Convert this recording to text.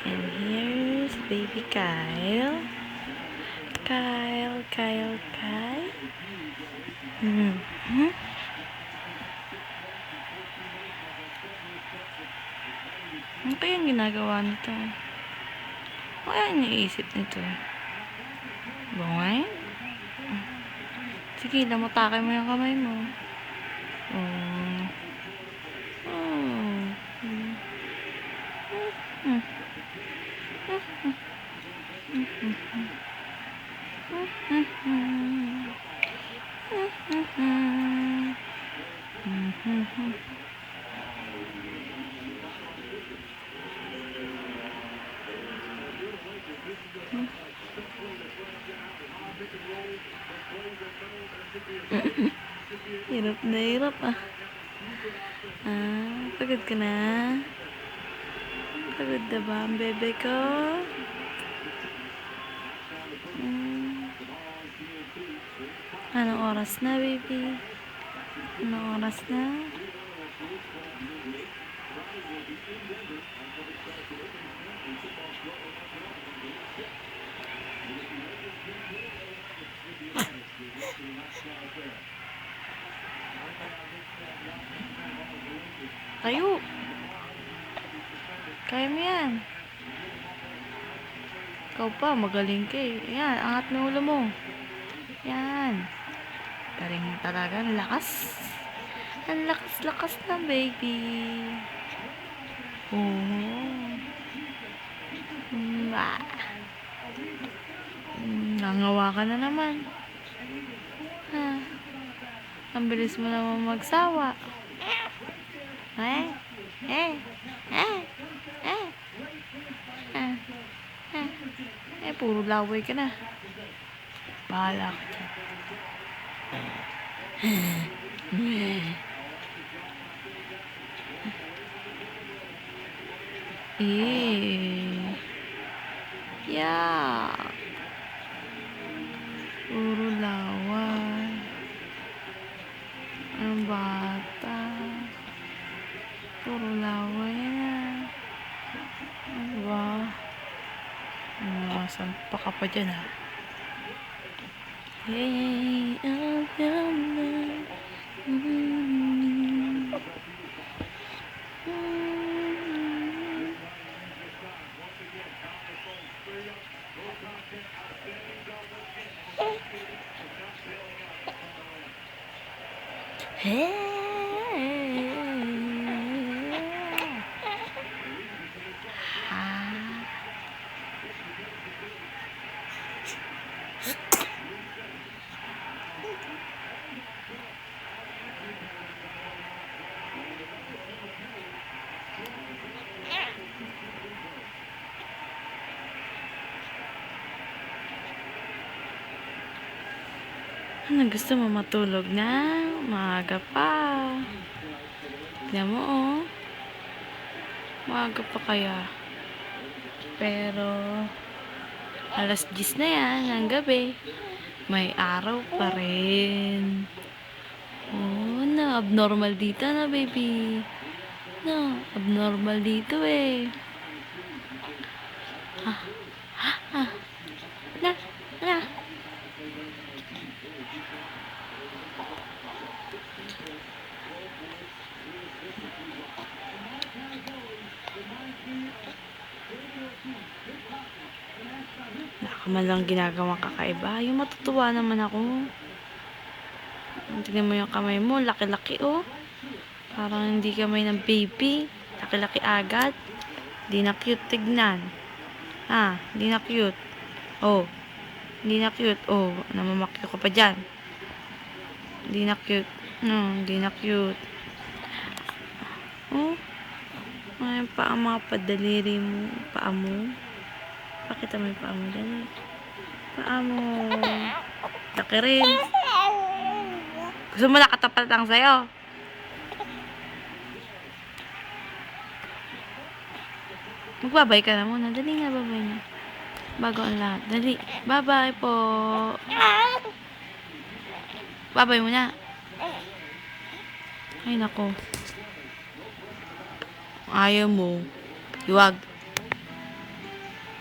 And here's baby Kyle. Kyle. Mm-hmm. Ano kayang ginagawa nito? Ano kaya iniisip nito? Bungay? Sige, lamutakin mo yung kamay mo. Oh. Oh. Hirap na hirap ah. Pagod ka na? Pagod na ba ang bebe ko? Anong oras na, baby? Anong oras na? Tayo! Kaya mo yan. Ikaw pa, magaling ka eh. Ayan, angat mo ulo mo. Yan. Galing talaga, ang lakas. Ang lakas na, baby. Oh. Nangawa ka na naman. Ha? Ang bilis mo naman magsawa. Puro laway ka na. Bahala ka dyan. Yeah. Puro laway. Ang bata. Puro laway na. Ano ba? Sampa ka pa dyan ha. Hey, ano, gusto mo matulog na? Maaga pa. Tignan mo, oh. Maaga pa kaya. Pero, alas 10 na yan, ng gabi. May araw pa rin. Oh, abnormal dito na, baby. Abnormal dito eh. Na. Man lang ginagawang kakaiba. Yung matutuwa naman ako. Tignan mo yung kamay mo. Laki-laki oh. Parang hindi kamay ng baby. Laki-laki agad. Hindi na cute tignan. Hindi na cute. Oh. Hindi na cute. Oh. Namamakyo ka pa dyan. Hindi na cute. No, hindi na cute. Oh. Ay, mga padaliri mo. Paa mo. Pakita mo yung paa mo dyan. Paa mo. Laki rin. Gusto mo nakatapat lang sa'yo? Magbabay ka na muna. Dali nga, babay na. Bago ang lahat. Dali. Babay po. Babay mo na. Ay, nako. Ayaw mo. Iwag.